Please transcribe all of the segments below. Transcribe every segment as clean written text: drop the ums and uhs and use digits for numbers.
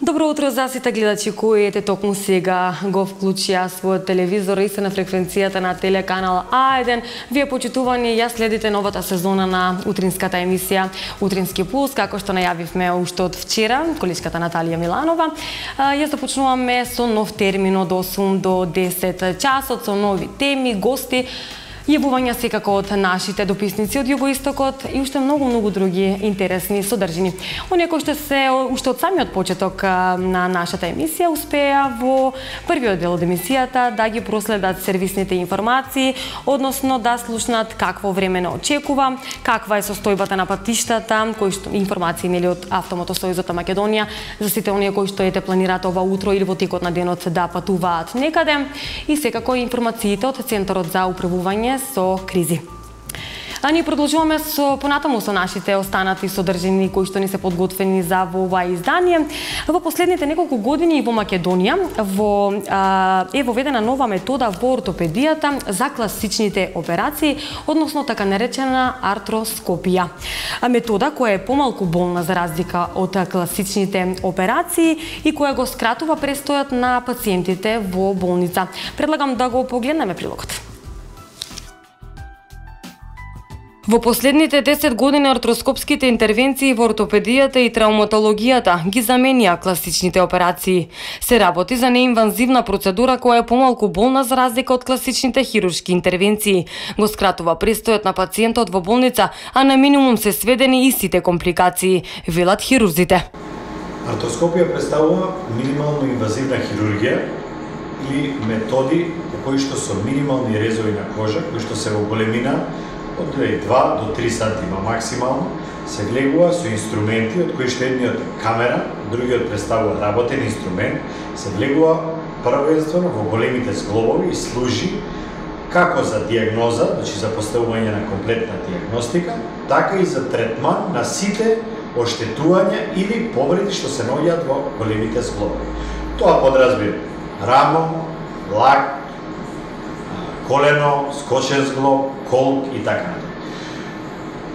Добро утро за сите гледачи кои ете токму сега го вклучија својот телевизор и се на фреквенцијата на телеканал А1. Вие почитувани ја следите новата сезона на утринската емисија Утрински пулс, како што најавивме уште од вчера, количката Наталија Миланова. Ја започнуваме со нов термин од 8 до 10 часот, со нови теми, гости, јавувања секако од нашите дописници од Југоистокот и уште многу други интересни содржини. Оние кои што се уште од самиот почеток на нашата емисија успеа во првиот дел од емисијата да ги проследат сервисните информации, односно да слушнат какво време не очекува, каква е состојбата на патиштата, кои што информации нели од Автомотосојузот на Македонија за сите оние кои што планираат ова утро или во текот на денот да патуваат некаде и секако информациите од Центарот за управување со кризи. А ние продолжуваме понатаму со нашите останати содржини кои што ни се подготвени за ова издание. Во последните неколку години во Македонија е воведена нова метода во ортопедијата за класичните операции, односно така наречена артроскопија. Метода која е помалку болна за разлика од класичните операции и која го скратува престојот на пациентите во болница. Предлагам да го погледнеме прилогот. Во последните 10 години артроскопските интервенции во ортопедијата и травматологијата ги заменија класичните операции. Се работи за неинвазивна процедура која е помалку болна за разлика од класичните хируршки интервенции. Го скратува престојот на пациентот во болница, а на минимум се сведени истите компликации, велат хирурзите. Артроскопија представува минимално инвазивна хирургија или методи по кои што со минимални резови на кожа, кои што се во големина од 2 до 3 сантима максимално, се влегува со инструменти, од кои што едниот камера, другиот представува работен инструмент, се влегува првенствено во големите зглобови и служи како за диагноза, значи за поставување на комплетна диагностика, така и за третман на сите оштетувања или повреди што се наоѓаат во големите зглобови. Тоа подразбира рамо, лак, колено, скочен зглоб, колк и така натаму.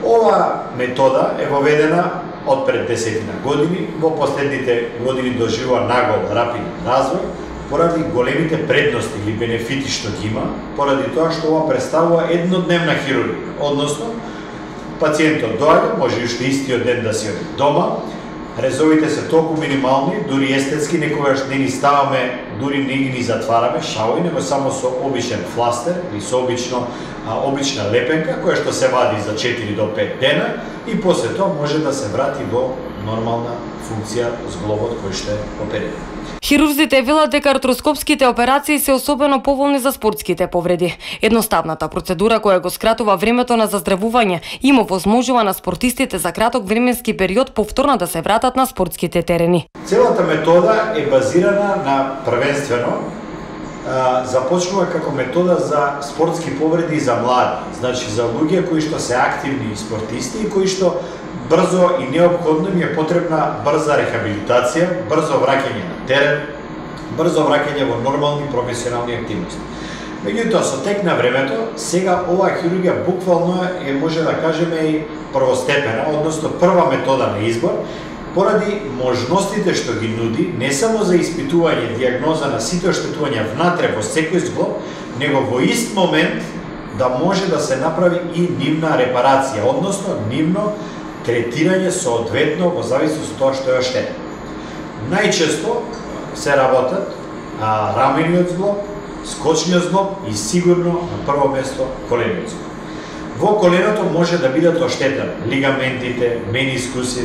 Ова метода е воведена од пред 10 години, во последните години доживува нагол рапиден развој поради големите предности или бенефити што ги има, поради тоа што ова представува еднодневна хирургија, односно пациентот доаѓа, може уште истиот ден да си оди дома, резовите се толку минимални, дури естетски некогаш не ни ставаме, дури не ги затвараме шавои, него само со обичен фластер или со обична лепенка, која што се вади за 4 до 5 дена и после тоа може да се врати во нормална функција зглобот кој што е опериран. Хирурзите велат дека артроскопските операции се особено поволни за спортските повреди. Едноставната процедура која го скратува времето на заздравување им овозможува на спортистите за краток временски период повторно да се вратат на спортските терени. Целата метода е базирана на првенствено започнува како метода за спортски повреди за млади, значи за луѓе кои што се активни спортисти и кои што брзо и неопходно им е потребна брза рехабилитација, брзо враќање на терен, брзо враќање во нормални професионални активности. Меѓутоа, со тек на времето, сега оваа хирургија буквално е, може да кажеме, и првостепена, односно прва метода на избор, поради можностите што ги нуди, не само за испитување диагноза на сите оштетувања внатре во секој зглоб, него во ист момент да може да се направи и нивна репарација, односно нивно третирање соодветно во зависност од тоа што е оштетен. Најчесто се работат рамениот зглоб, скочниот зглоб и сигурно на прво место колениот зглоб. Во коленото може да бидат оштетени лигаментите, менискуси,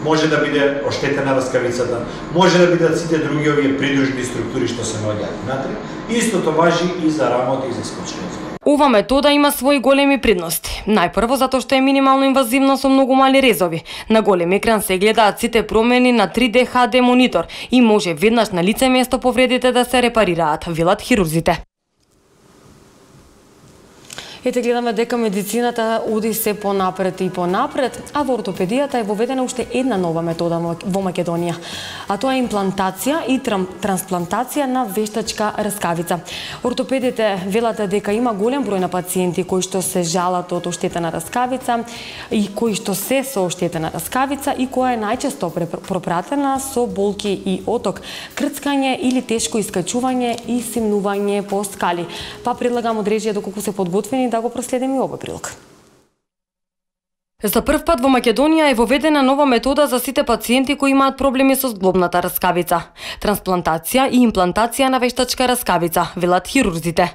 може да биде оштетена раскавицата, може да бидат сите други овие придружни структури што се наоѓаат внатре. Истото важи и за рамото и за скочниот зглоб. Ова метода има своји големи предности. Најпрво затоа што е минимално инвазивна со многу мали резови. На голем екран се гледаат сите промени на 3D HD монитор и може веднаш на лице место повредите да се репарираат, велат хирурзите. Ете, гледаме дека медицината оди се понапред и понапред, а во ортопедијата е воведена уште една нова метода во Македонија. а тоа е имплантација и трансплантација на вештачка раскавица. Ортопедите велат дека има голем број на пациенти кои што се жалат од оштетена раскавица и кои што се со оштетена раскавица и која е најчесто пропратена со болки и оток, крцкање или тешко искачување и симнување по скали. Па предлагам од режија доколку се подготвени да го проследиме и овој прилог. За прв пат во Македонија е воведена нова метода за сите пациенти кои имаат проблеми со зглобната раскавица. Трансплантација и имплантација на вештачка раскавица, велат хирурзите.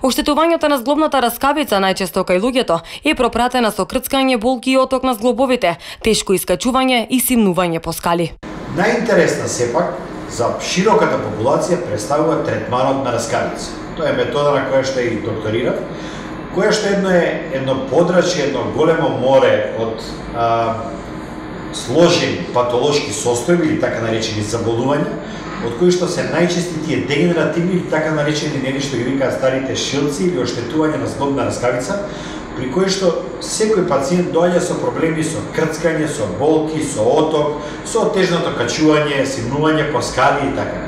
Оштетувањето на зглобната раскавица, најчесто кај луѓето, е пропратена со крцкање, болки и оток на зглобовите, тешко искачување и симнување по скали. Најинтересна сепак за широката популација представува третманот на раскавица. Тоа е метода на која што и докторирав, која што едно подрачје, едно големо море од сложени патолошки состојби или така наречени заболувања, од кои што се најчести тие дегенеративни или така наречени нели што ги викаат старите шилци или оштетување на зглобна раскавица, при кои што секој пациент доаѓа со проблеми со крцкање, со болки, со оток, со тежното качување, симнување по скали и така.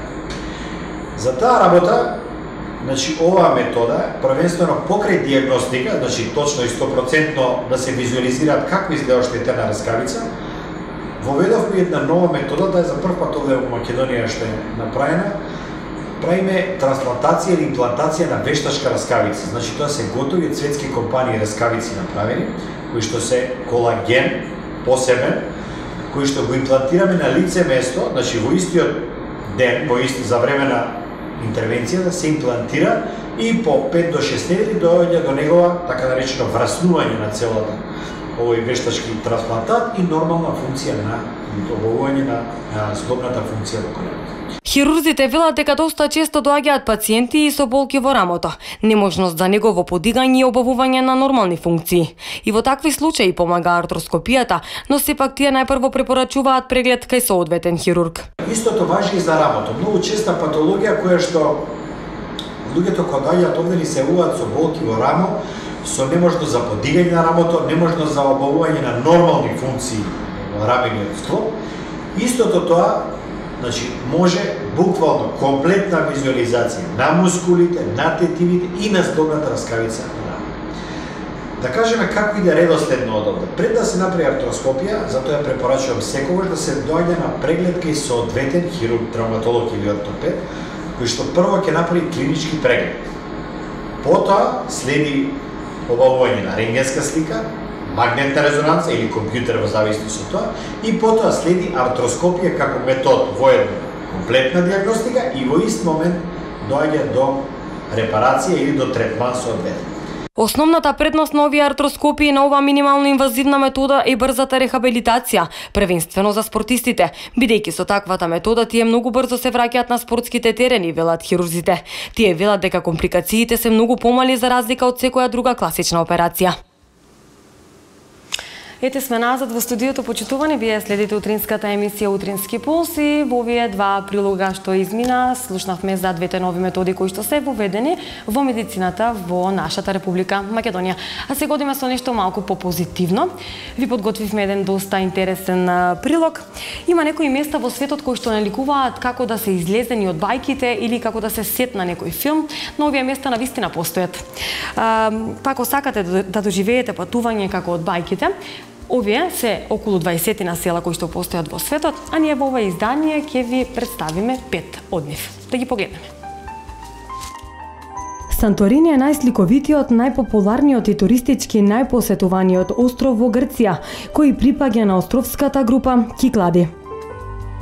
За таа работа, значи, оваа метода, првенствено покрај диагностика, значи точно и 100% да се визуализираат како изгледа оштетена раскавица, воведовме една нова метода, да е за прв пат овде во Македонија што е направена, правиме трансплантација или имплантација на вештачка раскавица. Значи тоа се готови од светски компании раскавици направени, кои што се колаген посебен, кои што го имплантираме на лице место, значи во истиот ден, за време на интервенција да се имплантира и по 5 до 6 недели доаѓа до негова така наречено враснување на целата овој вештачки трансплантат и нормална функција на обновување на зглобната функција во коленот. Хирурзите велат дека доста често доаѓаат пациенти и со болки во рамото, неможност за негово подигање и обавување на нормални функции. И во такви случаи помага артроскопијата, но сепак тие најпрво препорачуваат преглед кај соодветен хирург. Истото важи и за рамото. Многу честа патологија која што луѓето кога доаѓаат овде ни се јавуваат со болки во рамо, со неможност за подигање на рамото, неможност за обавување на нормални функции во рамениот склоп. Истото тоа, значи, може буквално комплетна визуализација на мускулите, на тетивите и на зглобната раскавица на рамо. Да кажеме како иде редоследно од овде. Пред да се направи артроскопија, затоа ја препорачувам секогаш да се доаѓа на преглед кај соодветен хирург, травматолог или ортопед, кој што прво ќе направи клинички преглед. Потоа следи обавување на рентгенска слика, магнетна резонанца или компјутер во зависност од тоа, и потоа следи артроскопија како метод во една комплетна диагностика и во ист момент доаѓа до репарација или до третман соодветен. Основната предност на овие артроскопии на оваа минимално инвазивна метода е брзата рехабилитација, првенствено за спортистите, бидејќи со таквата метода тие многу брзо се враќаат на спортските терени, велат хирурзите. Тие велат дека компликациите се многу помали за разлика од секоја друга класична операција. Ете сме назад во студиото, почитувани, вие следите утринската емисија Утрински пулс и во овие два прилога што измина слушнавме за двете нови методи кои што се воведени во медицината во нашата Република Македонија. А сега одиме со нешто малку попозитивно. Ви подготвивме еден доста интересен прилог. Има некои места во светот кои што наликуваат како да се излезени од бајките или како да се сет на некој филм, но овие места навистина постојат. Ако сакате да доживеете патување како од бајките, овие се околу 20 на села кои што постојат во светот, а ние во ова издание ќе ви представиме 5 од нив. Да ги погледнеме. Санторини е најсликовитиот, најпопуларниот и туристички најпосетуваниот остров во Грција, кој припаѓа на островската група Киклади.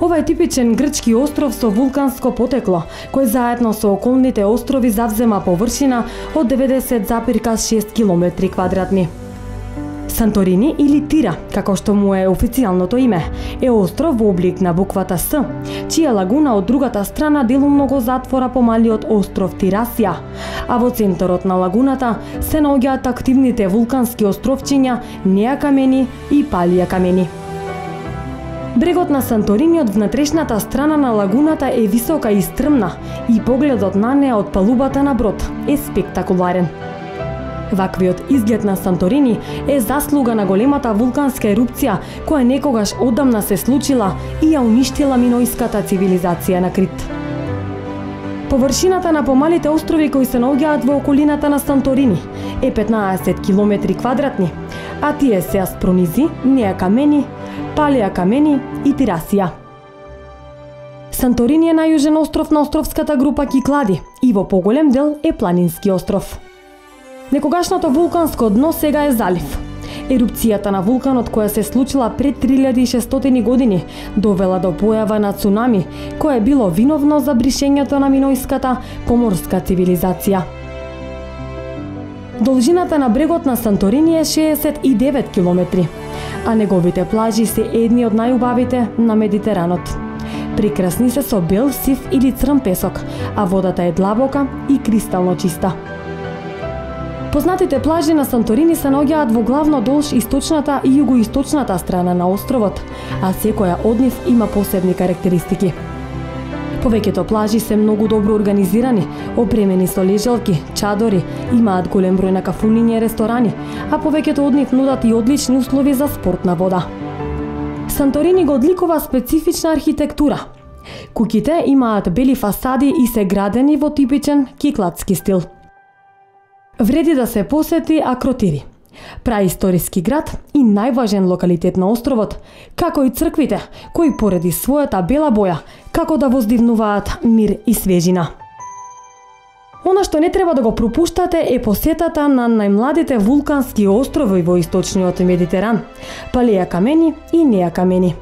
Ова е типичен грчки остров со вулканско потекло, кој заедно со околните острови завзема површина од 90,6 км квадратни. Санторини или Тира, како што му е официјалното име, е остров во облик на буквата С, чија лагуна од другата страна делумно го затвора помалиот остров Тирасија, а во центарот на лагуната се наоѓаат активните вулкански островчиња Неа камени и Палија камени. Брегот на Санторини од внатрешната страна на лагуната е висока и стрмна и погледот на неа од палубата на брод е спектакуларен. Ваквиот изглед на Санторини е заслуга на големата вулканска ерупција која некогаш одамна се случила и ја уништила миноиската цивилизација на Крит. Површината на помалите острови кои се наоѓаат во околината на Санторини е 15 километри квадратни, а тие се Аспронизи, Неа камени, Палеа камени и Тирасија. Санторини е најюжен остров на островската група Киклади и во поголем дел е планински остров. Некогашното вулканско дно сега е залив. Ерупцијата на вулканот која се случила пред 3600 години довела до појава на цунами, кое е било виновно за бришењето на миноиската поморска цивилизација. Должината на брегот на Санторини е 69 километри, а неговите плажи се едни од најубавите на Медитеранот. Прекрасни се со бел, сив или црн песок, а водата е длабока и кристално чиста. Познатите плажи на Санторини се наоѓаат во главно долж источната и југоисточната страна на островот, а секоја од нив има посебни карактеристики. Повеќето плажи се многу добро организирани, опремени со лежалки, чадори, имаат голем број на кафуниња и ресторани, а повеќето од нив нудат и одлични услови за спорт на вода. Санторини го одликува специфична архитектура. Куќите имаат бели фасади и се градени во типичен кикладски стил. Вреди да се посети Акротири, праисториски град и најважен локалитет на островот, како и црквите, кои поради својата бела боја, како да воздивнуваат мир и свежина. Она што не треба да го пропуштате е посетата на најмладите вулкански острови во источниот Медитеран, Палеа камени и Неа камени.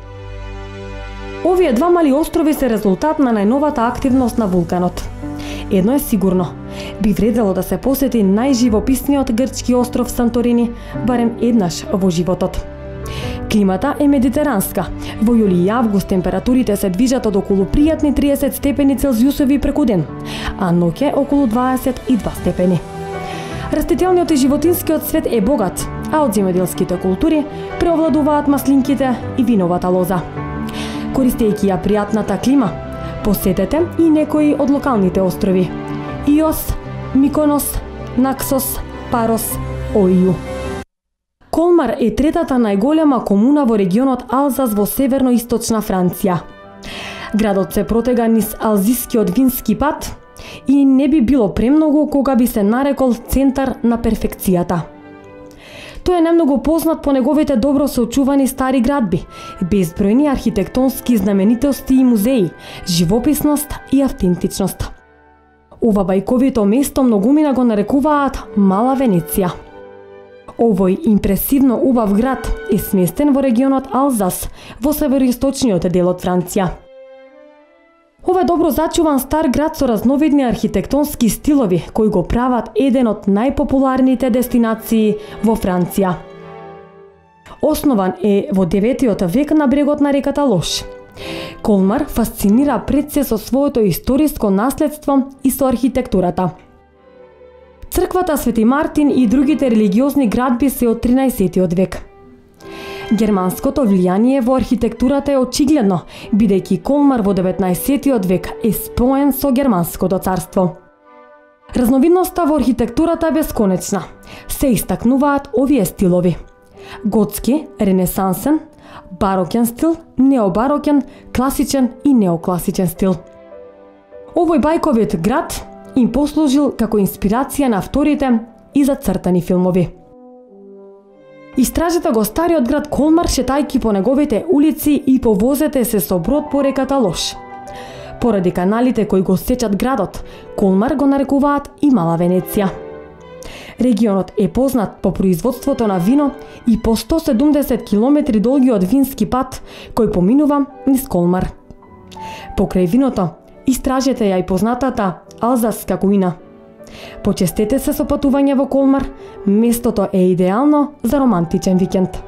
Овие два мали острови се резултат на најновата активност на вулканот. Едно е сигурно, би вредело да се посети најживописниот грчки остров Санторини барем еднаш во животот. Климата е медитеранска. Во јули и август температурите се движат од околу пријатни 30 степени Целзиусови преку ден, а ноќе околу 22 степени. Растителниот и животинскиот свет е богат, а од земјоделските култури преовладуваат маслинките и виновата лоза. Користејќи ја пријатната клима, посетете и некои од локалните острови: Иос, Миконос, Наксос, Парос, Оију. Колмар е третата најголема комуна во регионот Алзас во северно-источна Франција. Градот се протега низ Алзискиот вински пат и не би било премногу кога би се нарекол центар на перфекцијата. Тој е најмногу познат по неговите добро соочувани стари градби, безбројни архитектонски знаменитости и музеи, живописност и автентичност. Ова бајковито место многумина го нарекуваат Мала Венеција. Овој импресивно убав град е сместен во регионот Алзас, во североисточниот дел од Франција. Ова е добро зачуван стар град со разновидни архитектонски стилови кои го прават еден од најпопуларните дестинации во Франција. Основан е во 9 век на брегот на реката Лош. Колмар фасцинира пред се со своето историско наследство и со архитектурата. Црквата Свети Мартин и другите религиозни градби се од 13 век. Германското влијание во архитектурата е очигледно, бидејќи Колмар во 19 век е споен со Германското царство. Разновидноста во архитектурата е бесконечна. Се истакнуваат овие стилови: готски, ренесансен, барокен стил, необарокен, класичен и неокласичен стил. Овој бајковиот град им послужил како инспирација на авторите и за цртани филмови. Истражете го стариот град Колмар шетајки по неговите улици и повозете се со брод по реката Лош. Поради каналите кои го сечат градот, Колмар го нарекуваат и Мала Венеција. Регионот е познат по производството на вино и по 170 км долгиот вински пат кој поминува низ Колмар. Покрај виното, истражете ја и познатата алзаска куина. Почестете се со патување во Колмар, местото е идеално за романтичен викенд.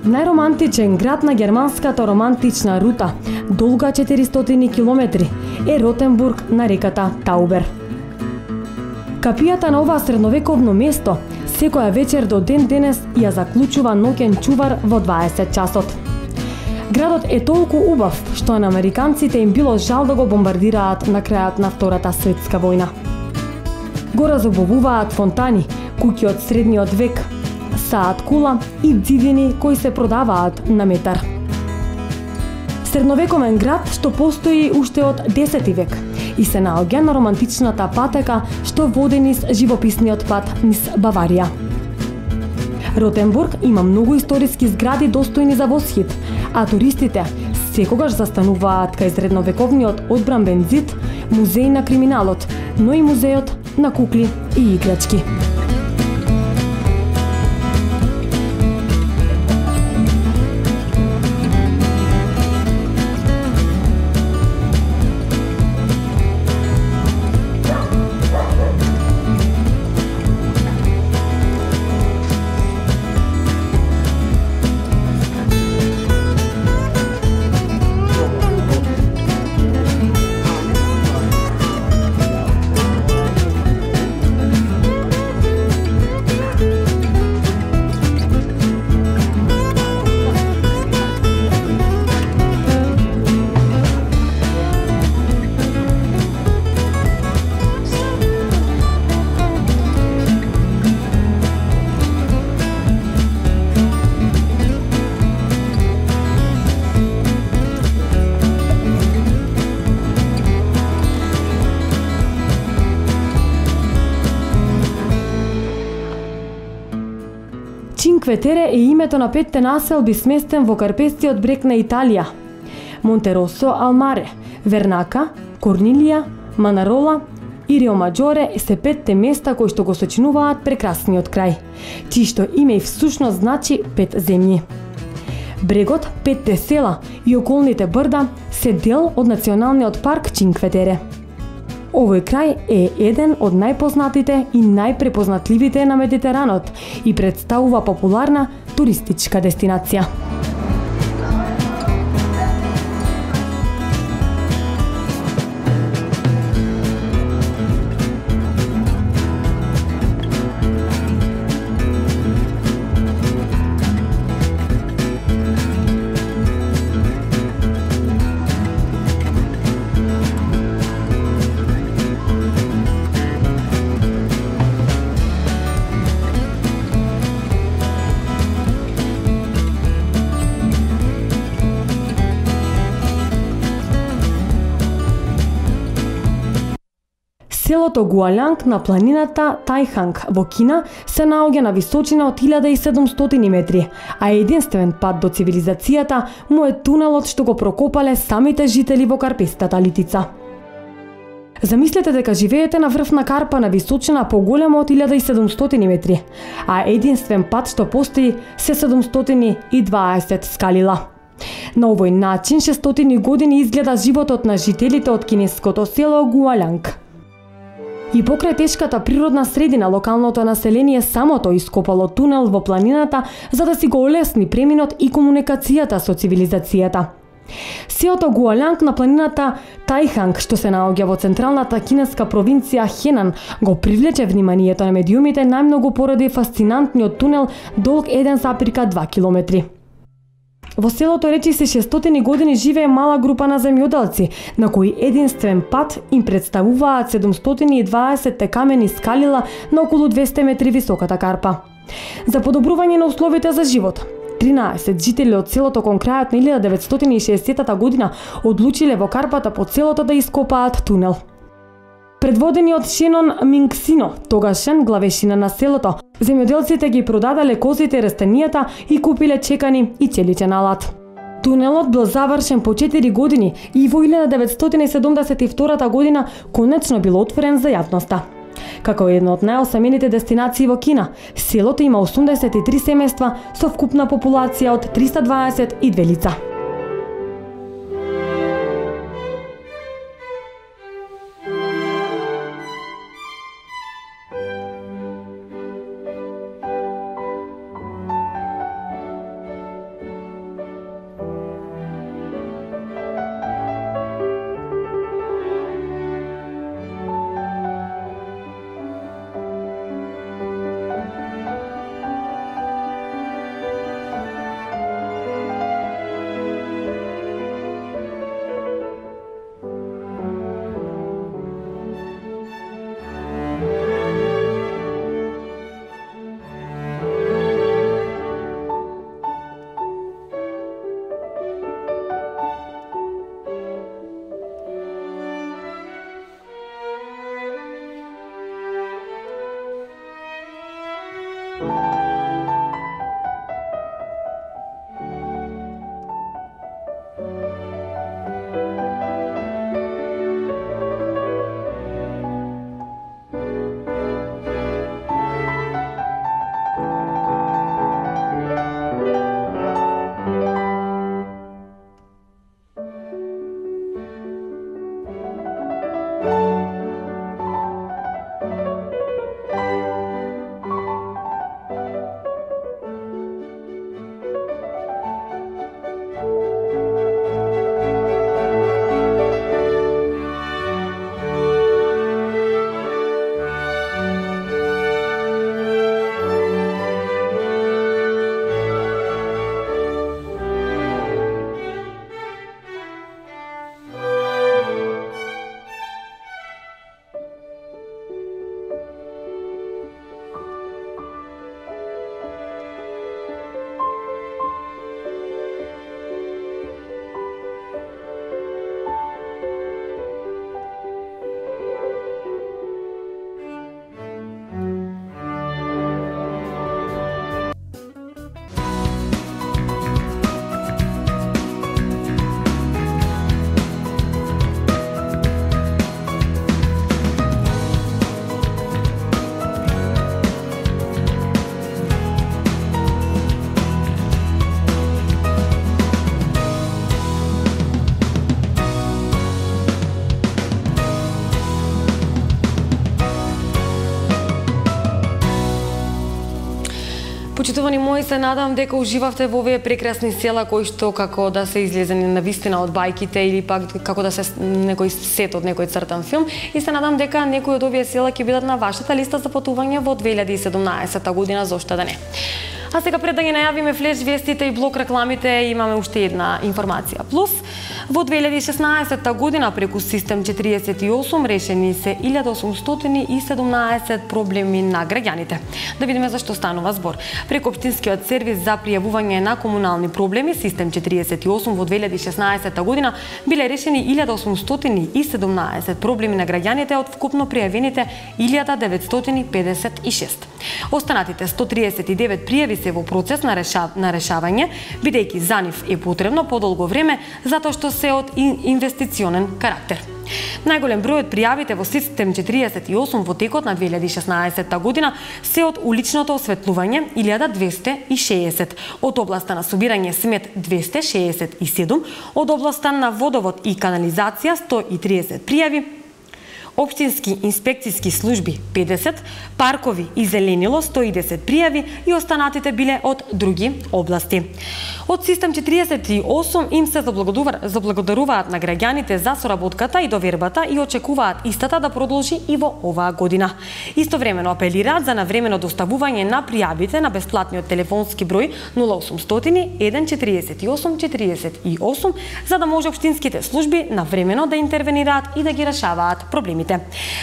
Најромантичен град на германската романтична рута, долга 400 километри, е Ротенбург на реката Таубер. Капијата на ова средновековно место секоја вечер до ден денес ја заклучува ноќен чувар во 20 часот. Градот е толку убав што на американците им било жал да го бомбардираат на крајот на Втората светска војна. Го разобувуваат фонтани, куќи од средниот век, саат кула и дзидини кои се продаваат на метар. Средновековен град што постои уште од 10 век и се наоѓа на романтичната патека што води низ живописниот пат низ Баварија. Ротенбург има многу историски згради достојни за восхит, а туристите секогаш застануваат кај средновековниот одбранбен зид, музеј на криминалот, но и музејот на кукли и играчки. Чинкве Тере е името на 5 населби сместен во карпестиот брег на Италија. Монтеросо ал Маре, Вернака, Корнилија, Манарола и Риомаџоре се 5 места кои што го сочинуваат прекрасниот крај, чишто име и всушност значи 5 земји. Брегот, 5 села и околните брда се дел од националниот парк Чинкве Тере. Овој крај е еден од најпознатите и најпрепознатливите на Медитеранот и представува популарна туристичка дестинација. Селото Гуаланг на планината Тајханг во Кина се наоѓа на височина од 1700 метри, а единствен пат до цивилизацијата му е тунелот што го прокопале самите жители во карпестата литица. Замислете дека живеете на врв на карпа на височина поголема од 1700 метри, а единствен пат што постои се 720 скалила. На овој начин 600 години изгледа животот на жителите од кинеското село Гуаланг. И покрај тешката природна средина, локалното население самото ископало тунел во планината за да си го олесни преминот и комуникацијата со цивилизацијата. Селото Гуаланг на планината Тајханг, што се наоѓа во централната кинеска провинција Хенан, го привлече вниманието на медиумите најмногу поради фасцинантниот тунел долг 1,2 километри. Во селото речиси 600 години живее мала група на земјоделци, на кои единствен пат им представуваат 720 камени скалила на околу 200 метри високата карпа. За подобрување на условите за живот, 13 жители од селото кон крајот на 1960 година одлучиле во карпата по селото да ископаат тунел. Предводени од Шенон Мингсино, тогашен главешина на селото, земјоделците ги продадале козите и растенијата и купиле чекани и челичен алат. Тунелот бил завршен по 4 години и во 1972 година конечно бил отворен за јавноста. Како една од најосамените дестинации во Кина, селото има 83 семејства со вкупна популација од 322 лица. Почитувани мои, се надам дека уживавте во овие прекрасни села кои што како да се излезени на вистина од бајките или пак како да се некој сет од некој цртан филм, и се надам дека некои од овие села ќе бидат на вашата листа за патување во 2017 година, зошто да не. А сега пред да ги најавиме флеш вестите и блок рекламите, имаме уште една информација. Плюс, во 2016 година преку Систем 48 решени се 1817 проблеми на граѓаните. Да видиме зашто станува збор. Преку Општинскиот сервис за пријавување на комунални проблеми Систем 48 во 2016 година биле решени 1817 проблеми на граѓаните од вкупно пријавените 1956. Останатите 139 пријави се во процес на решавање, бидејќи за нив е потребно подолго време затоа што се од инвестиционен карактер. Најголем број од пријавите во Систем 48 во текот на 2016 година се од уличното осветлување 1260, од областа на собирање смет 267, од областа на водовод и канализација 130 пријави, Општински инспекцијски служби 50, паркови и зеленило 110 пријави и останатите биле од други области. Од Систем 48 им се заблагодаруваат на граѓаните за соработката и довербата и очекуваат истата да продолжи и во оваа година. Истовремено апелираат за навремено доставување на пријавите на бесплатниот телефонски број 0800 148 48 за да може општинските служби навремено да интервенираат и да ги решаваат проблемите.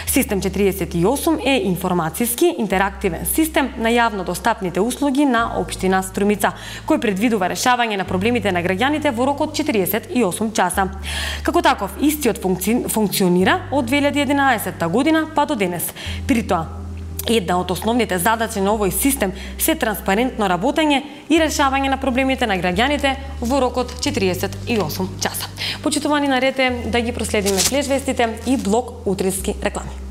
Систем 48 е информацијски интерактивен систем на јавно достапните услуги на општина Струмица, кој предвидува решавање на проблемите на граѓаните во рок од 48 часа. Како таков, истиот функционира од 2011 година па до денес. При тоа, една од основните задачи на овој систем се транспарентно работење и решавање на проблемите на граѓаните во рок од 48 часа. Почитувани, наред е да ги проследиме флеш вестите и блок утрински реклами.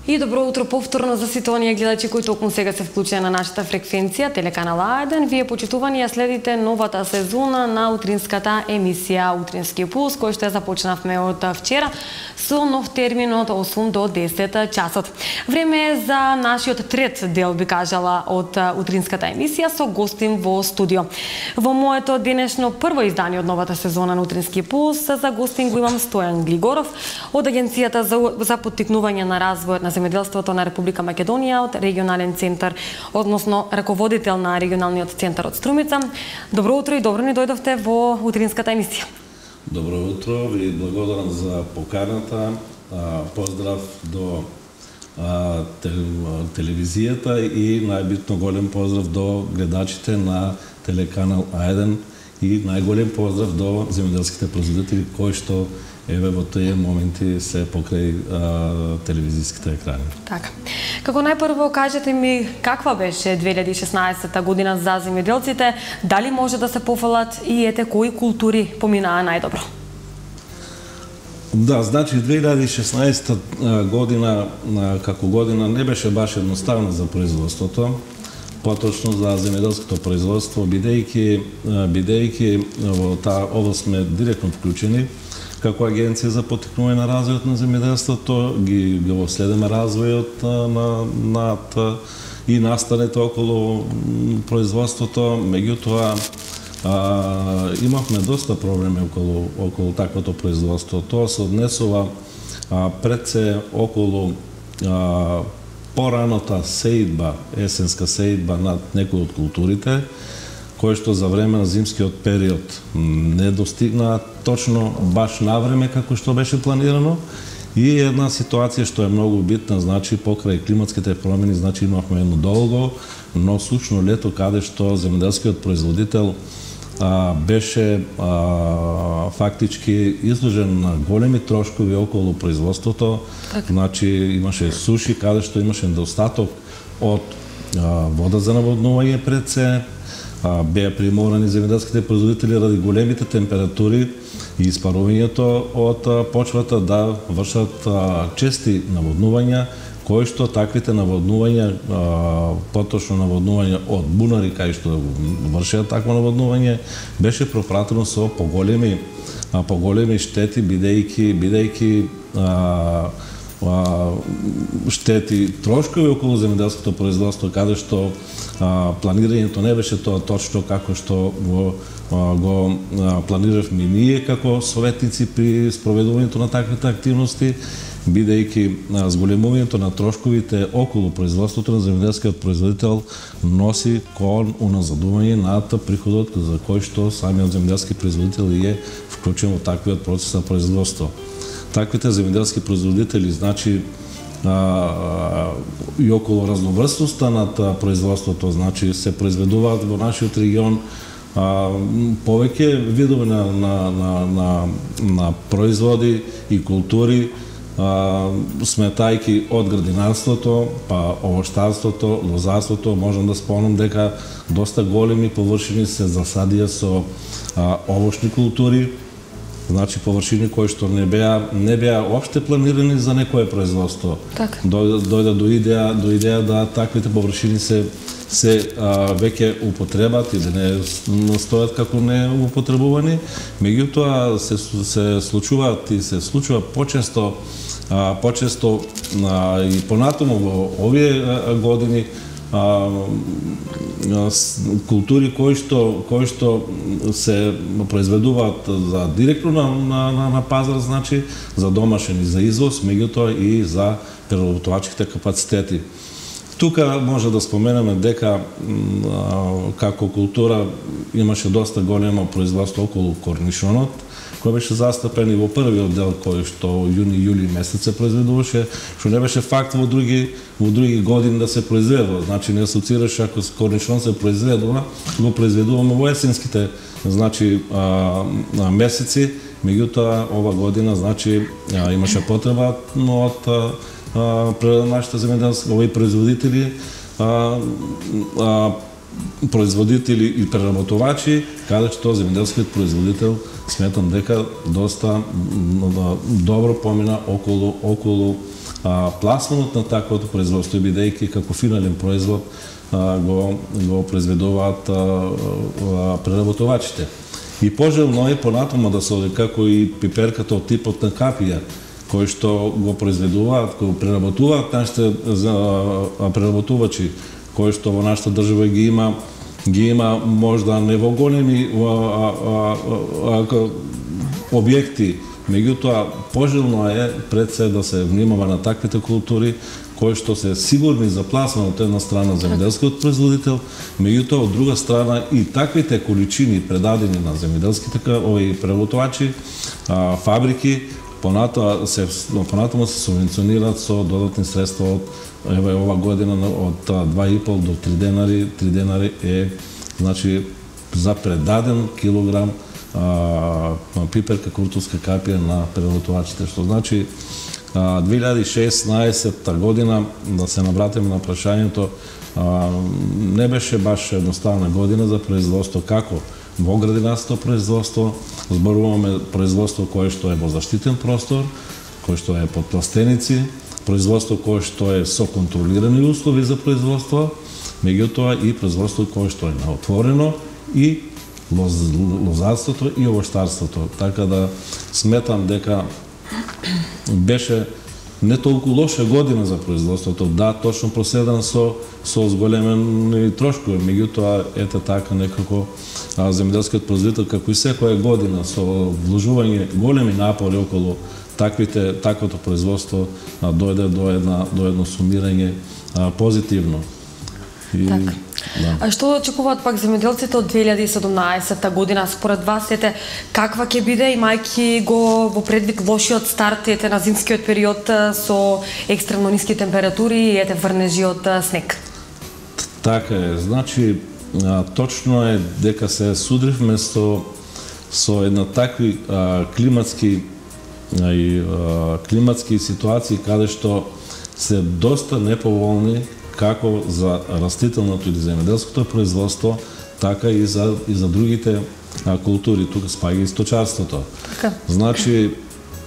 И добро утро повторно за сите оние гледачи кои токму сега се вклучени на нашата фреквенција телеканал А1. Вие почитувани ја следите новата сезона на утринската емисија Утрински пулс, која што ја започнавме од вчера со нов термин од 8 до 10 часот. Време е за нашиот трет дел, би кажала, од утринската емисија со гостин во студио. Во моето денешно прво издание од новата сезона на Утрински пулс за гостин го имам Стојан Глигоров од Агенцијата за поттикнување на развојот на земјоделството на Република Македонија, од регионален центар, односно раководител на регионалниот центар од Струмица. Добро утро и добро ни дојдовте во утринската емисија. Добро утро, ви благодарам за поканата. Поздрав до телевизијата и најбитно голем поздрав до гледачите на телеканал А1 и најголем поздрав до земјоделските производители кои што еве во тие моменти се покрај телевизиските екрани. Така. Како најпрво кажете ми каква беше 2016 година за земјоделците, дали може да се пофалат и ете кои култури поминаа најдобро? Да, значи 2016 година како година не беше баш едноставна за производството, поточно за земјоделското производство, бидејќи во таа област сме директно вклучени како агенција за поттикнување на развојот на земјоделството, го следиме развојот и настаните околу производството, меѓутоа имавме доста проблеми околу таквото производство. Тоа се однесува пред се околу пораната сеидба, есенска сеидба над некои од културите, кои што за време на зимскиот период не достигнаа точно баш на време како што беше планирано, и една ситуација што е многу битна, значи покрај климатските промени, значи имавме едно долго, но сушно лето каде што земјоделскиот производител беше фактички изложен на големи трошкови околу производството. Значи имаше суши каде што имаше недостаток од вода за наводнување пред се, беа приморани земјоделските производители ради големите температури и испарувањето од почвата да вршат чести наводнувања, кои што таквите наводнувања, поточно наводнување од бунари кај што вршеа такво наводнување, беше пропратено со поголеми штети, бидејќи штети трошкови околу земјоделското производство, каде што планирањето не беше тоа точно како што го планиравме ние како советници при спроведувањето на таквите активности, бидејќи зголемувањето на трошковите околу производството на земјоделскиот производител носи кон уназадување на приходот за кој што самиот земјоделски производител е вклучен во таквиот процес на производство. Таквите земјоделски производители, значи, и околу разноврстноста на производството, значи, се произведуваат во нашиот регион повеќе видови на производи и култури, сметајки од градинарството, па овоштарството, лозарството. Можам да спомнам дека доста големи површини се засадија со овошни култури, значи површини кои што не беа опште планирани за некое производство. Дојде до идеја да таквите површини се веќе употребат и да не стојат како не употребувани. Меѓутоа се случува почесто и понатаму во овие години култури кои што се произведуваат за директно на пазар, значи за домашен и за извоз, меѓутоа и за преработувачките капацитети. Тука може да споменеме дека како култура имаше доста големо производство околу корнишонот, кој беше застапен и во првиот дел кој што јуни-јули месец се произведуваше, што не беше факт во други години да се произведува. Значи не асоцираше ако корнишон се произведува, го произведуваме во есенските, значи месеци, меѓутоа ова година, значи имаше потреба од нашите земјоделски овој производители и преработувачи, каде што земјоделскиот производител сметам дека доста добро помина околу пласманот на таквото производство, бидејќи како финален производ го произведуваат преработувачите. И пожелно е понатаму да се оди како и пиперката од типот на капија, кои што го произведуваат, кои го преработуваат нашите преработувачи, кои што во нашата држава ги има можда не во големи објекти, меѓутоа пожелно е пред се да се внимава на таквите култури кои што се сигурни за пласман од една страна земјоделскиот производител, меѓутоа од друга страна и таквите количини предадени на земјоделските преработувачи, фабрики, понатаму се субвенционираат со додатни средства од ова година од 2,5 до 3 денари. 3 денари е значи за предаден килограм пиперка куртовска капија на преработувачите, што значи 2016 година, да се навратиме на прашањето, не беше баш едноставна година за производство, како во градинарското производство, зборуваме производство кое што е во заштитен простор, кое што е под пластеници, производство кое што е со контролирани услови за производство, меѓутоа и производство кое што е на отворено и лозарството и овоштарството. Така да сметам дека беше не толку лоша година за производството. Да, точно проседан со зголемени трошкови, меѓутоа ете така некако земјоделскиот производител како и секоја година со вложување големи напори околу таквото производство дојде до едно сумирање позитивно. Така. А што очекуваат пак земјоделците од 2017 година? Според вас, каква ќе биде, имајќи го во предвид лошиот старт на зимскиот период со екстремно ниски температури и врнежи од снег? Така е, значи точно е дека се судривме со една такви климатски ситуации каде што се доста неповолни како за растителното или земјоделското производство, така и за другите култури, тука спаѓа и сточарството. Значи,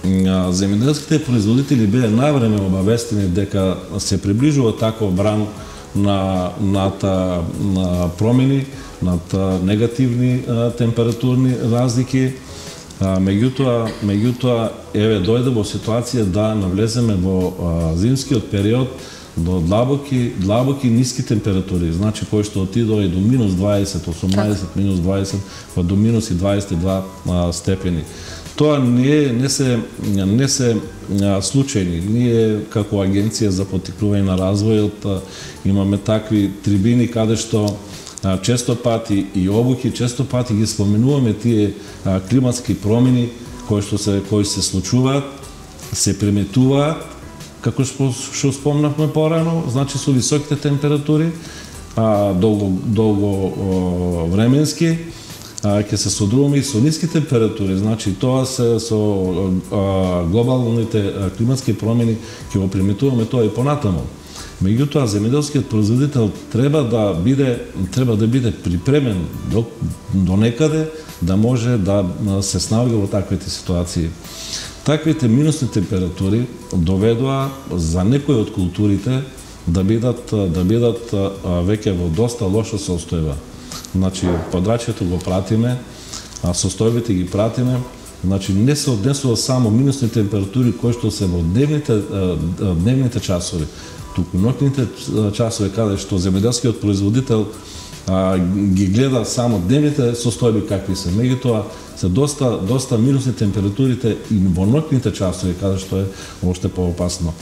земјоделските производители беа навреме обавестени дека се приближува таков бран над промени, над негативни температурни разлики, меѓутоа дојде во ситуација да навлеземе во зимскиот период до длабоки ниски температури, значи кои што отидоа и до минус 20, 18, минус 20, па до минус и 22 степени. Тоа не се случајни. Ние како Агенција за поттикнување на развојот имаме такви трибини каде што често пати и обуки, често пати ги споменуваме тие климатски промени кои се случуваат, се приметуваат, како што спомнавме порано, значи со високите температури, долго временски, ќе се содружиме и со ниски температури, значи тоа се со глобалните климатски промени ќе го приметуваме тоа и понатаму. Меѓутоа, земјоделскиот производител треба да биде припремен до некаде да може да се снаоѓа во таквите ситуации. Таквите минусни температури доведоа за некои од културите да бидат веќе во доста лоша состојба. Значи, подрачјето го пратиме, состојбите ги пратиме, значи не се однесува само минусни температури кои што се во дневните часови, туку ноќните часови каде што земјоделскиот производител ги гледа само дневните состојби какви се, меѓутоа се доста минусни температурите и во ноќните часови каде што е уште поопасно.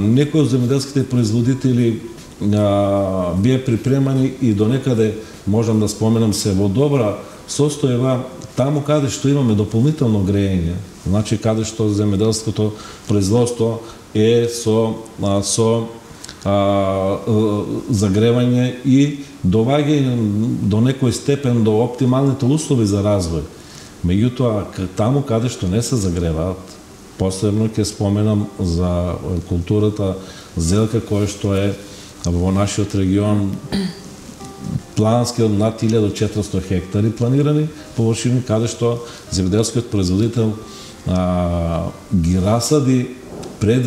Некои од земјоделските производители бие припремани и до некаде можам да споменам се во добра состојба таму каде што имаме дополнително грејење, значи каде што земјоделското производство е со загревање и доваѓање до некој степен до оптималните услови за развој. Меѓутоа, таму каде што не се загреваат, посебно ќе споменам за културата зелка која што е во нашиот регион плански над 1400 хектари планирани површини, каде што земјоделскиот производител ги расади пред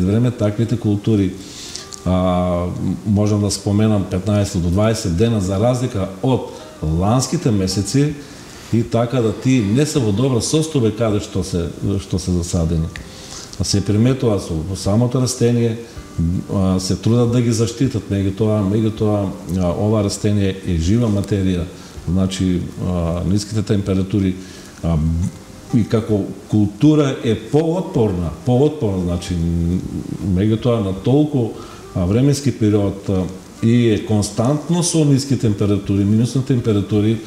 време таквите култури, можам да споменам 15 до 20 дена за разлика од ланските месеци, и така да ти не се во добра состојба каде што се засадени. Се приметува со самото растение, се трудат да ги заштитат, меѓутоа ова растение е жива материја, значи ниските температури и како култура е поотпорна, значи меѓутоа на толку временски период и е константно со ниски температури, минусни температури,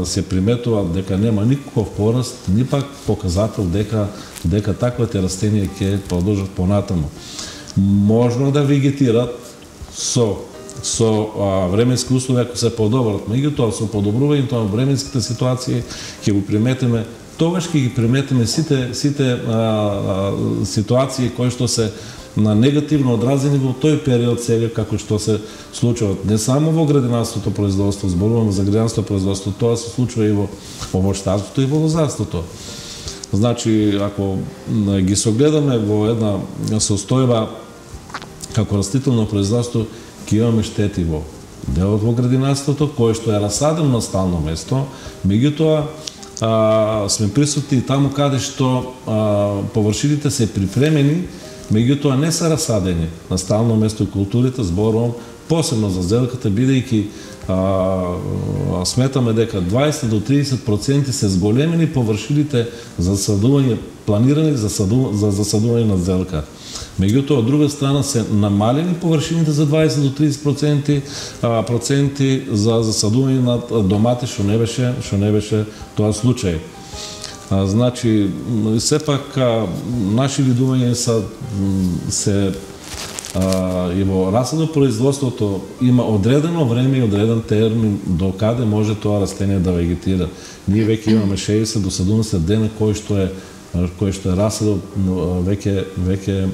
се приметува дека нема никаков пораст, ни пак показател дека таквите растенија ќе продолжат понатаму. Можно да вегетират со временски услови ако се подобрат, меѓутоа со подобрувањето на временските ситуации ќе го приметиме, тогаш ќе ги приметиме сите ситуации кои што се на негативно одразени во тој период сега, како што се случуваат не само во градинарството производство, зборувам за градинарството производство, тоа се случува и во овощарството и во лозарството. Значи, ако ги согледаме во една состојба како растително производство, ќе имаме штети во делот во градинарството, кој што е расадено на стално место, меѓутоа сме присутни таму каде што површините се припремени, меѓутоа не се расадени на стално место културите, зборувам посебно за зелката, бидејќи сметаме дека 20 до 30% се зголемени површините за засадување, планирани за засадување на зелка. Меѓутоа, од друга страна се намалени површините за 20 до 30% за засадување на домати, што не беше тоа случај. Значи, сепак, наши видувања се и во расадопроизводството има одредено време и одреден термин до каде може тоа растение да вегетира. Ние веќе имаме 60 до 70 дена кој што е расадо веќе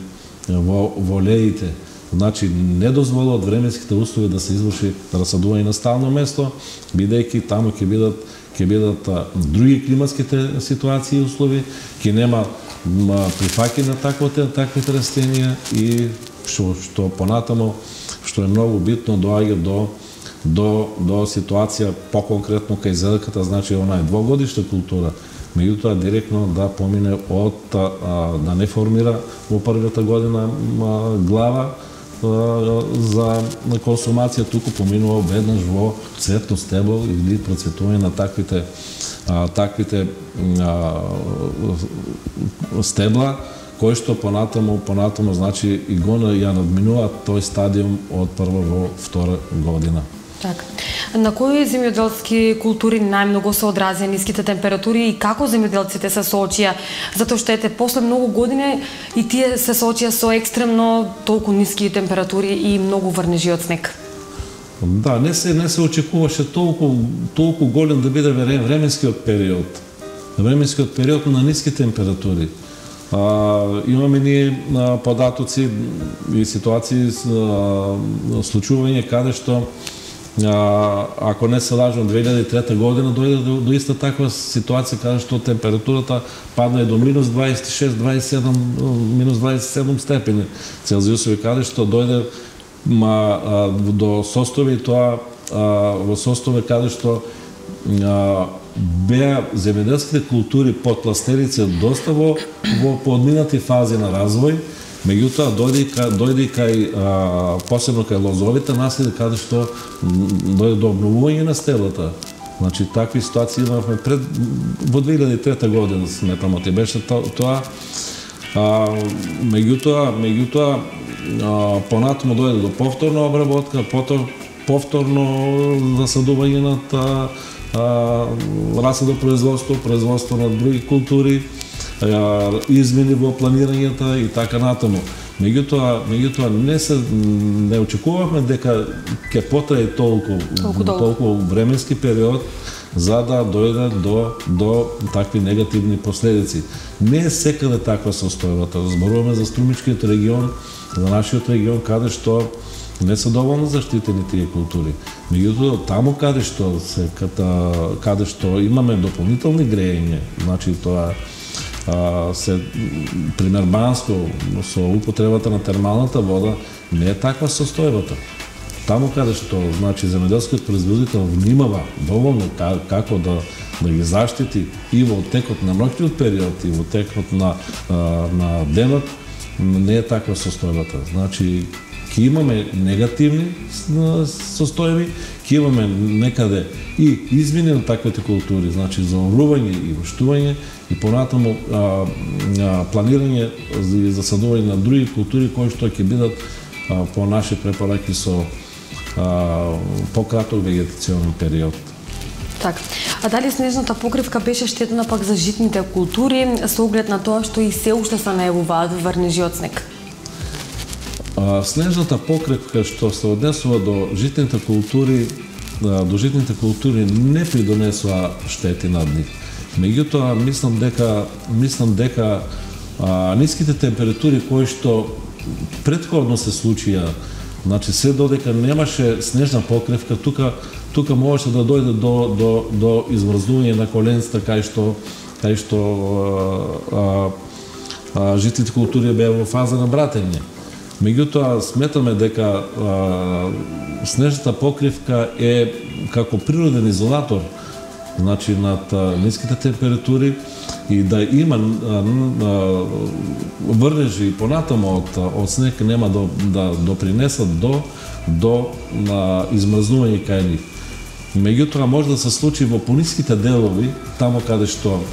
во леите. Значи, не дозволува од временските услови да се изврши расадување на стално место, бидејќи таму ќе бидат други климатските ситуации и услови, ќе нема прифаќање на таквите растенија и што понатамо, што е многу битно, доаѓа до ситуација по-конкретно кај зелката, значи она е двогодишна култура, меѓутоа директно да помине да не формира во првата година глава за консумација, туку поминува веднаш во цветно стебло или процветување на таквите стебла, кои што понатаму значи и го ја надминуваат тој стадиум од прва во втора година. Така. На кои земјоделски култури најмногу се одразија ниските температури и како земјоделците се соочија? Затоа што после многу години и тие се соочија со екстремно толку ниски температури и многу врнежи од снег. Да, не се очекуваше толку голем да биде временскиот период. Временскиот период на ниски температури. Имаме ние податоци и ситуации, случување каде што ако не се лажам 2003 година дојде до иста таква ситуација каде што температурата падна до минус 26, 27, минус 27 степени Целзиусови, каде што дојде до состојби тоа во состојби каде што беа земјоделските култури под пластерици доста во подминати фази на развој, меѓутоа дојде кај посебно кај лозовите наследи каде што дојде до обновување на стеблата. Значи такви ситуации имавме во 2003 година, сметам, ти беше тоа. Меѓутоа понатаму дојде до повторна обработка, повторно засадување на производство на други култури, измени во планирањата и така натаму. Меѓутоа не очекувавме дека ќе потрае толку временски период за да дојде до такви негативни последици. Не е секаде таква состојбата. Зборуваме за Струмичкиот регион, за нашиот регион, каде што не се доволно заштитени тие култури. Меѓутоа, таму каде што имаме дополнителни грејење, значи тоа пример Банско, со употребата на термалната вода, не е таква состојбата. Таму каде што, значи, земјоделскиот производител внимава доволно како да ги заштити и во текот на ноќниот период и во текот на денот, не е таква состојбата. Значи, ќе имаме негативни состојби, ќе имаме некаде и измени на таквите култури, значи за орување и уштување и понатаму планирање и засадување на други култури кои што ќе бидат по наши препораки со пократок вегетационен период. Така. А дали снежната покривка беше штетна пак за житните култури со оглед на тоа што и се уште се најавуваат врнежи од снег? Снежната покривка што се однесува до житните култури не придонесува штети над нив. Меѓутоа, мислам дека ниските температури кои што претходно се случија, значи се додека немаше снежна покривка, тука можеше да дојде до измрзнување на коленцата кај што житните култури беа во фаза на братење. Меѓутоа, сметаме дека снежната покривка е како природен изолатор, значи над ниските температури и да има врнежи понатамо од снег нема да допринесат до измрзнување кај нив. Меѓутоа може да се случи во пониските делови, тамо каде што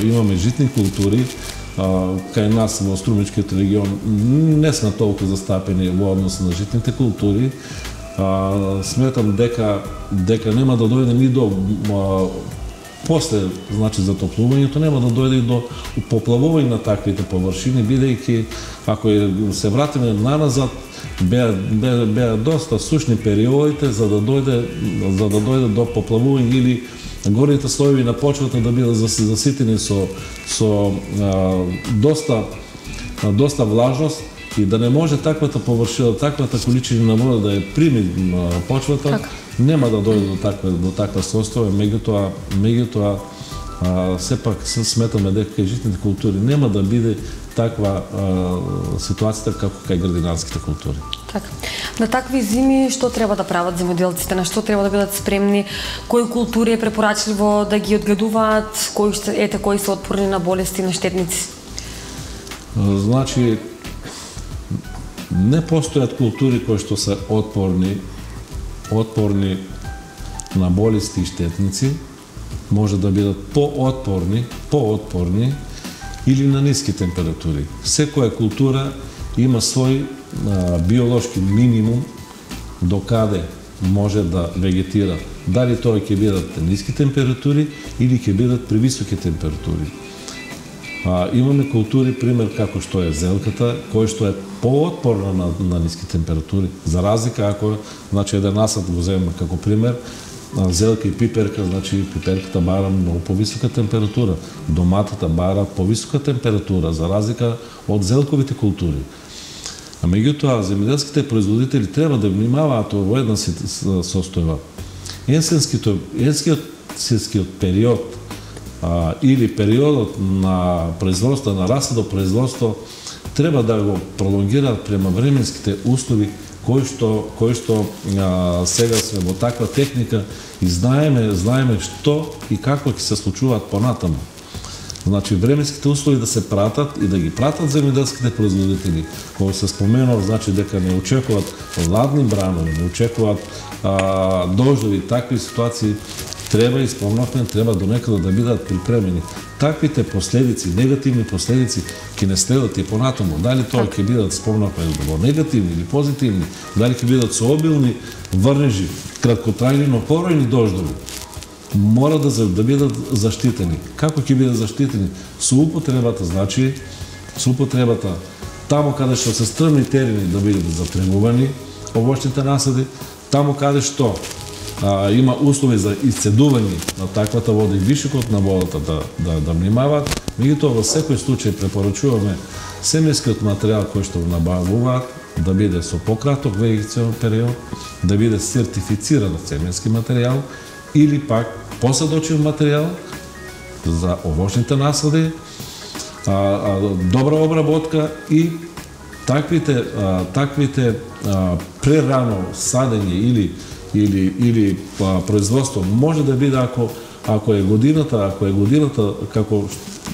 имаме житни култури, кај нас во Струмичкиот регион не сме толку застапени во однос на житните култури. Сметам дека нема да дојде ни до после, значи, затоплувањето, нема да дојде и до поплавување на таквите површини, бидејќи ако се вратиме наназад, беа доста сушни периодите за да дојде до поплавување или горните слоеви на почвата да бидат заситени со доста влажност и да не може таквата површина, таквата количина на вода да ја прими почвата, нема да дојде до таква состојба. Меѓутоа сепак сметаме дека кај житните култури нема да биде таква ситуацијата како кај градинарските култури. Така. На такви зими што треба да прават земјоделците, на што треба да бидат спремни, кои култури е препорачливо да ги одгледуваат, кои се отпорни на болести, на штетници? Значи, не постојат култури кои што се отпорни на болести и штетници, може да бидат поотпорни или на ниски температури. Секоја култура има свој биолошки минимум до каде може да вегетира. Дали тоа ќе бидат ниски температури или ќе бидат привисоки температури. Имаме култури, пример како што е зелката, кој што е поотпорна на ниски температури. За разлика ако, значи, еден насад го земеме како пример, зелка и пиперка, значи пиперката бара многу повисока температура, доматата бара повисока температура, за разлика од зелковите култури. Меѓутоа, земјоделските производители треба да внимаваат во една состојба. Есенскиот период или периодот на производство, на расадо производство, треба да го пролонгираат према временските услови кои што сега сме во таква техника и знаеме што и како ќе се случуваат понатаму. Значи, временските услови да се пратат и да ги пратат земјоделските производители. Кога се споменува, значи дека не очекуваат ладни бранови, не очекуваат дождови, такви ситуации, треба до некаде да бидат припремени. Таквите последици, негативни последици, ќе не следат и понатаму. Дали тоа ќе бидат, спомнавме, негативни или позитивни, дали ќе бидат со обилни врнежи, краткотрајни, но поројни дождови, мора да бидат заштитени. Како ќе бидат заштитени? Со употребата, значи, тамо каде што се стрмни терени да бидат затребувани овошните насади, тамо каде што има услови за исцедување на таквата вода и вишокот на водата да внимаваат. Меѓутоа, во секој случај препорачуваме семејскиот материјал кој што го набавуваат да биде со пократок вегетационен период, да биде сертифициран семејски материјал или пак посадочен материјал за овошните насади добра обработка и таквите прерано садење или производство може да биде ако е годината како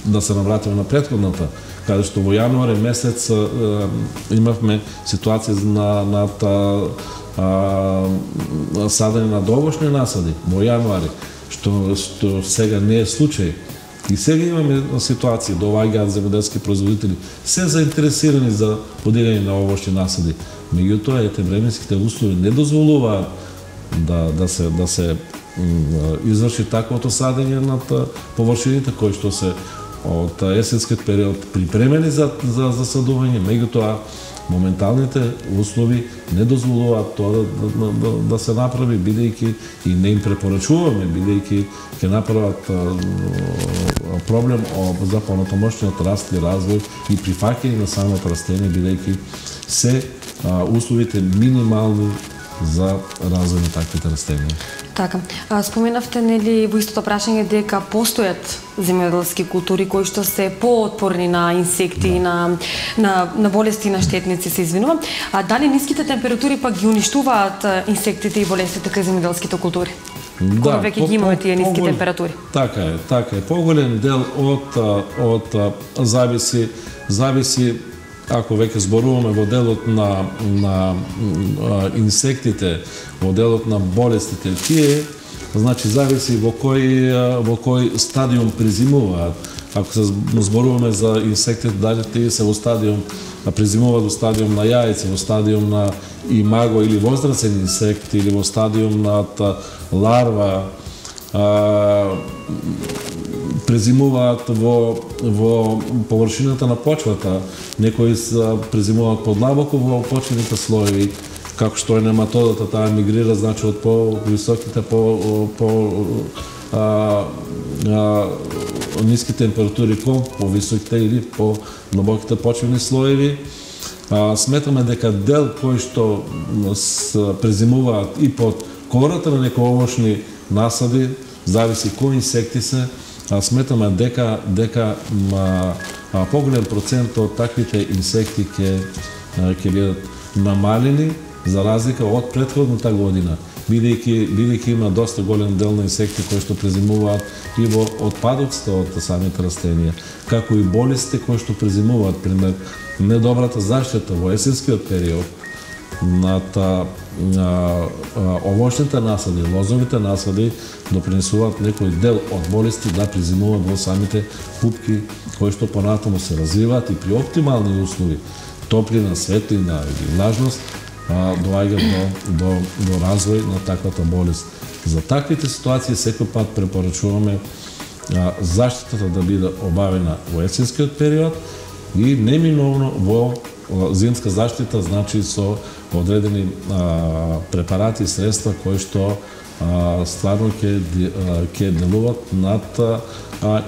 да се навратиме на претходната, каде што во јануари месец имавме ситуација на садење на довошни насади во јануари, што сега не е случај. И сега имаме ситуација, доаѓаат земјоделски производители, се заинтересирани за подигање на овошни насади. Меѓутоа, временските услови не дозволуваат да се изврши таквото садење над површините кои што се од есенскиот период припремени за засадување, меѓутоа моменталните услови не дозволуваат тоа да се направи, бидејќи и не им препорачуваме, бидејќи ќе направат проблем за понатамошниот раст и развој и прифаќање на самото растение, бидејќи се условите минимални за развој на таквите растенија. Така. Споменавте, нели, во истото прашање дека постојат земјоделски култури кои што се поотпорни на инсекти, на болести, на штетници, се извинувам. А дали ниските температури пак ги уништуваат инсектите и болестите кај земјоделските култури? Кога веќе ги имаме тие ниски температури? Така е. Поголем дел од зависи ако веќе зборуваме во делот на инсектите, во делот на болестите, тие, значи, зависи во кој стадиум презимуваат. Ако се зборуваме за инсектите, дали тие се во стадиум, презимуваат во стадиум на јајце, во стадиум на имаго или возрасен инсект, или во стадиум на ларва, презимуваат во површината на почвата, некои презимуваат подлабоко во почвените слоеви, како што е нематодата, таа мигрира, значи, од по-високите, ниски температури кон по-високите или по-длабоките почвени слоеви. Сметаме дека дел кои што презимуваат и под кората на некои овошни насади, зависи кои инсекти се, сметаме дека поголем процент од таквите инсекти ќе бидат намалени за разлика од претходната година, бидејќи има доста голем дел на инсекти кои што презимуваат и во отпадоците од самите растенија, како и болестите кои што презимуваат, пример недобрата заштита во есенскиот период над овошните насади, лозовите насади допринесуваат некој дел од болести да презимуваат во самите пупки кои што понатаму се развиваат и при оптимални услови, топлина, светлина или влажност, доаѓаат до развој на таквата болест. За таквите ситуации секој пат препорачуваме заштитата да биде обавена во есенскиот период и неминовно во зимска заштита, значи со одредени препарати и средства кои што стварно ќе делуваат над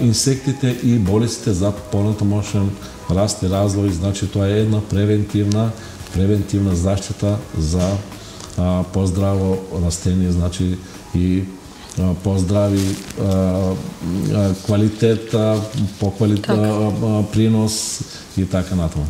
инсектите и болестите за понатамошен раст и развој, значи тоа е една превентивна заштита за поздраво растение, значи и поздрави квалитет, принос и така натаму.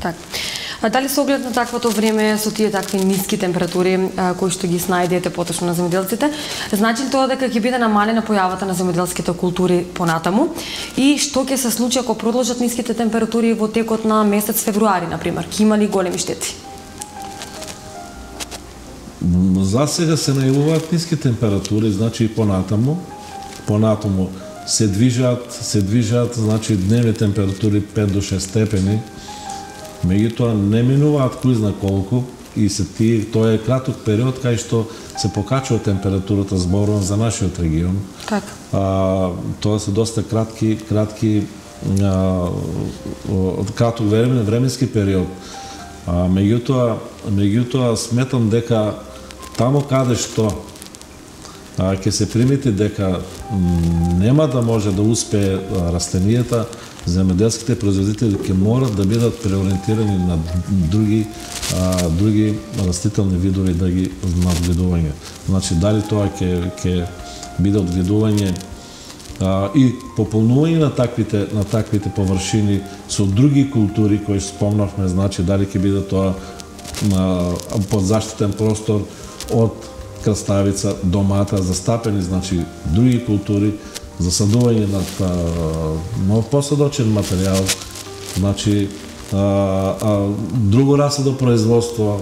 А дали со оглед на таквото време, со тие такви ниски температури кои што ги снајдете поточно на земјоделците, значи ли тоа дека ќе биде намалена појавата на земјоделските култури понатаму и што ќе се случи ако продолжат ниските температури во текот на месец февруари, например? Ќе има ли големи штети? За сега се најавуваат ниски температури, значи и понатаму се движат, значи дневни температури 5 до 6 степени, меѓутоа не минуваат кој зна колку и тоа е краток период кај што се покачува температурата, зборувам за нашиот регион. Така. Тоа се доста краток временски период. Меѓутоа сметам дека таму каде што ќе се примети дека нема да може да успее растенијата, земјоделските производители ќе морат да бидат преориентирани на други растителни видови да ги надгледување. Значи, дали тоа ќе биде одгледување и пополнување на таквите површини со други култури кои спомнавме, значи дали ќе биде тоа под заштитен простор од краставица до мата, застапени, значи други култури, засадување на нов посадочен материјал, значи друго расадо производство,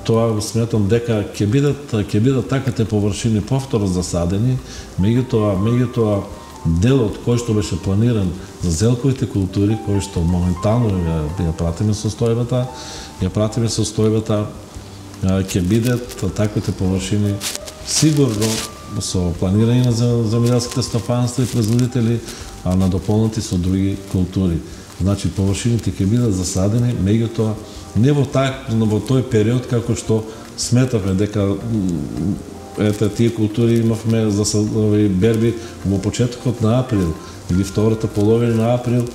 тоа сметам дека ќе бидат таквите површини повторно засадени, меѓутоа делот кој што беше планиран за зелковите култури, кој што моментално ја пратиме состојбата, ќе бидат таквите површини сигурно со планирање на земјоделските стопанства и производители, а надополнати со други култури. Значи површините ќе бидат засадени, меѓутоа не во тој период како што сметавме дека тие култури имавме засадови берби во почетокот на април или втората половина на април,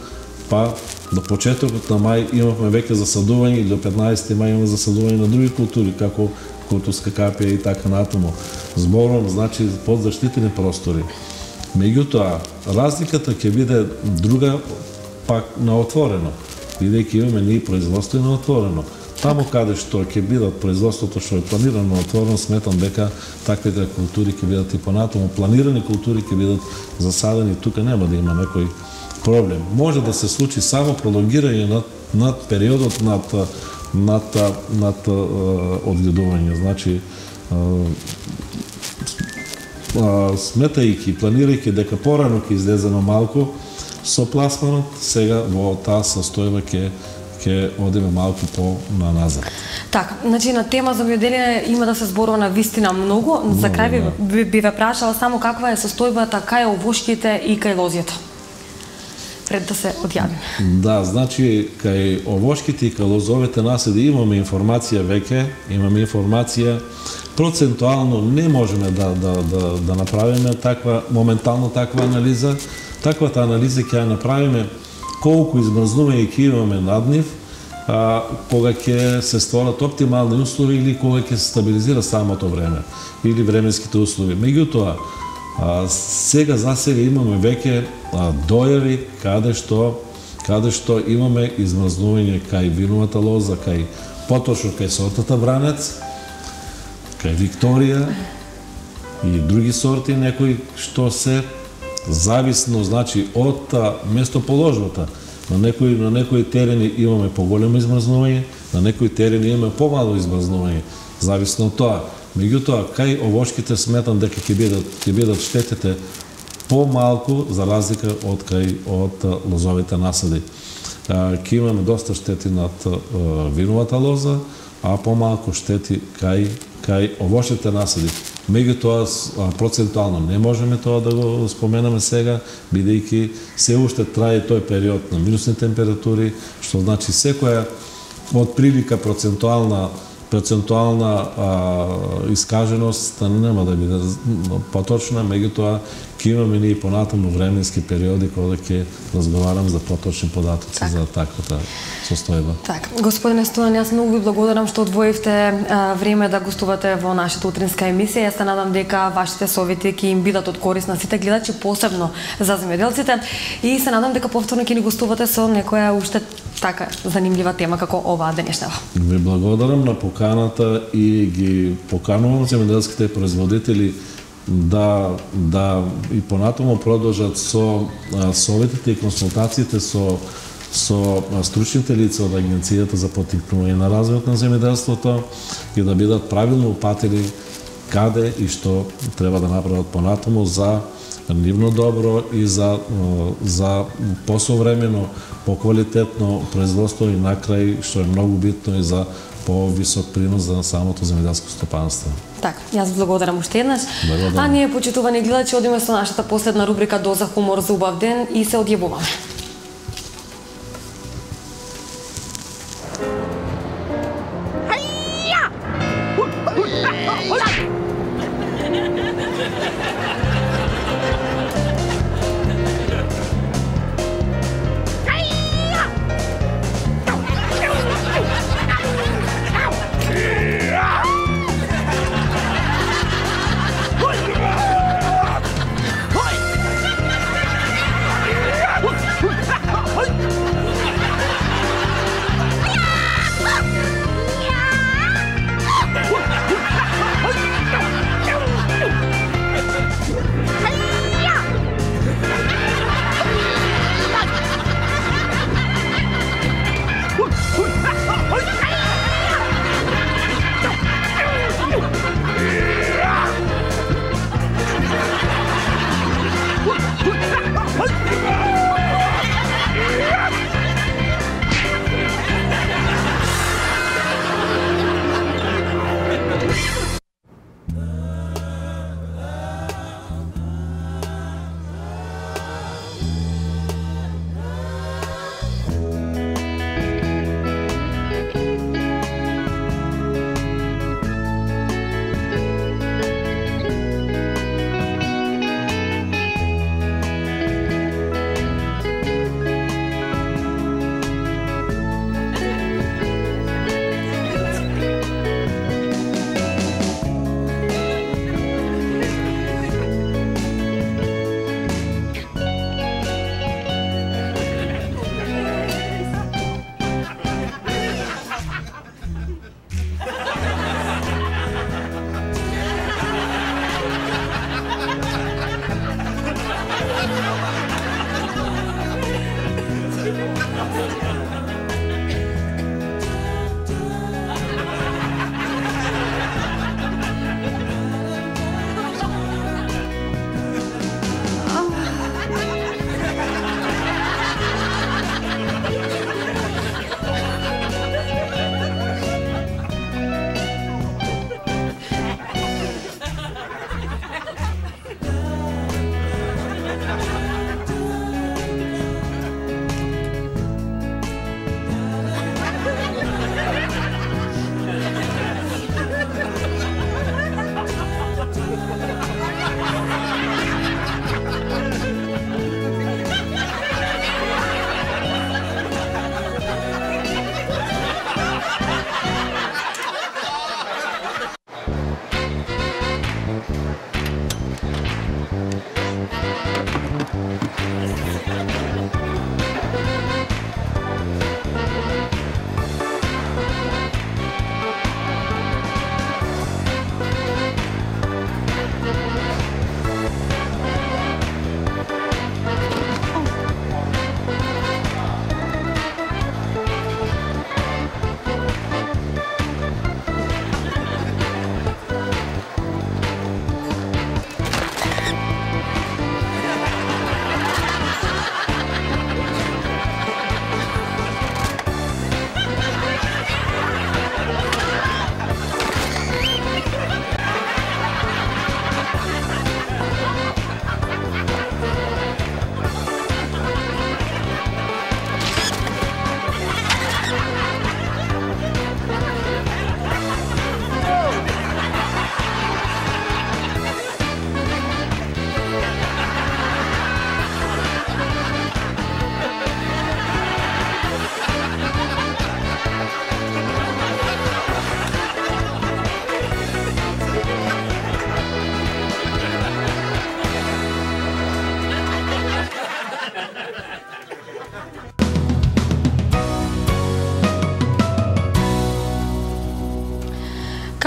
па до почетокот на мај имавме веќе засадување и до 15 мај имаме засадување на други култури како културска капија и така натаму. Зборувам, значи, под заштитени простори. Меѓутоа, разликата ќе биде друга пак на отворено, бидејќи имаме ние производство на отворено. Таму каде што ќе бидат производството што е планирано на отворено, сметам дека таквите култури ќе бидат и понатаму. Планирани култури ќе бидат засадени, тука нема да има некој проблем. Може да се случи само пролонгирање над периодот над одгледување. Значи, сметајќи, планирајќи дека порано ќе излеземе малку со пласманот, сега во таа состојба ќе одиме малку по-назад. Така, значи на тема земјоделие има да се зборува на вистина многу. За крај би ве прашала само каква е состојбата кај овошките и кај лозјето, пред да се одјавиме. Да, значи кај овошките и кај лозовите наседи имаме информација веќе, процентуално не можеме да направиме моментално таква анализа. Таквата анализа ќе ја направиме колку измрзнување ќе имаме над нив, кога ќе се створат оптимални услови или кога ќе се стабилизира самото време или временските услови. Меѓутоа, за сега имаме веќе дојави каде што имаме измрзнување кај виновата лоза, поточно кај сортата Вранец, кај Викторија и други сорти, некои што се зависно, значи, од местоположбата. На некои терени имаме поголемо измрзнување, на некои терени имаме помало измрзнување, зависно од тоа. Меѓутоа, кај овошките сметам дека ќе бидат штетите помалку за разлика од лозовите насади. Ќе имаме доста штети над виновата лоза, а помалку штети кај овошните насади. Меѓутоа, процентуално не можеме тоа да го споменаме сега, бидејќи се уште трае тој период на минусни температури, што значи секоја од прилика процентуална искаженост нема да биде поточна, меѓутоа ќе имаме ние понатаму временски периоди кога ќе разговарам за поточни податоци за таквата состојба. Така, господине Стојан, јас многу ви благодарам што одвоивте време да гостувате во нашата утринска емисија. Јас се надам дека вашите совети ќе им бидат од корист на сите гледачи, посебно за земјоделците, и се надам дека повторно ќе ни гостувате со некоја уште така занимљива тема како оваа денешнава. Ви благодарам на поканата и ги поканувам земјоделските производители да и понатаму продолжат со советите и консултациите со стручните лица од Агенцијата за поттикнување на развојот на земјоделството и да бидат правилно упатени каде и што треба да направат понатаму за нивно добро и за посовремено, поквалитетно производство и накрај, што е многу битно, и за повисок принос за самото земјоделско стопанство. Така, јас благодарам уште еднаш. А ние, почитувани гледачи, одиме со нашата последна рубрика Доза хумор за убав ден и се одјавуваме.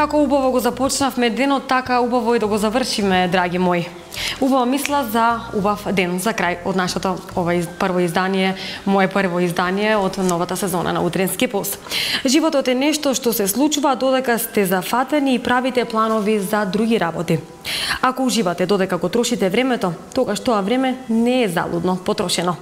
Како убаво го започнавме денот, така убаво и да го завршиме, драги мои. Убава мисла за убав ден за крај од нашето прво издание, мое прво издание од новата сезона на Утрински пулс. Животот е нешто што се случува додека сте зафатени и правите планови за други работи. Ако уживате додека го трошите времето, тогаш тоа време не е залудно потрошено.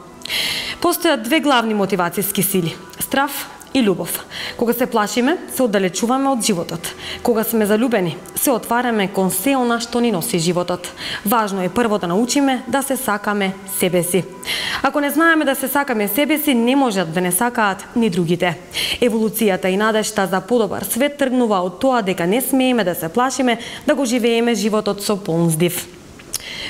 Постојат две главни мотивацијски сили – страв и љубов. Кога се плашиме, се оддалечуваме од животот. Кога сме залюбени, се отвараме кон се она што ни носи животот. Важно е прво да научиме да се сакаме себе си. Ако не знаеме да се сакаме себе си, не можат да не сакаат ни другите. Еволуцијата и надежта за подобар свет тргнува од тоа дека не смееме да се плашиме, да го живееме животот со полн здив.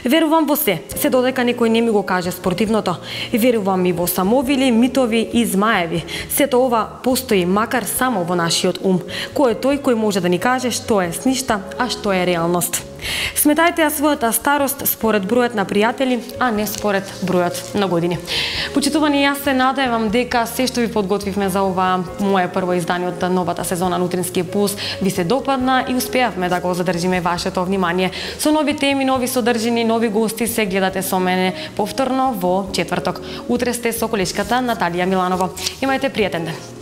Верувам во се додека некој не ми го каже спортивното. Верувам и во самовили, митови и змаеви. Сето ова постои макар само во нашиот ум. Кој е тој кој може да ни каже што е сништа, а што е реалност? Сметајте ја својата старост според бројот на пријатели, а не според бројот на години. Почитувани, јас се надевам дека се што ви подготвивме за ова мое прво издание од новата сезона на Утрински пулс ви се допадна и успеавме да го задржиме вашето внимание. Со нови теми, нови содржини, нови гости се гледате со мене повторно во четврток. Утре сте со колешката Наталија Миланова. Имајте пријатен ден.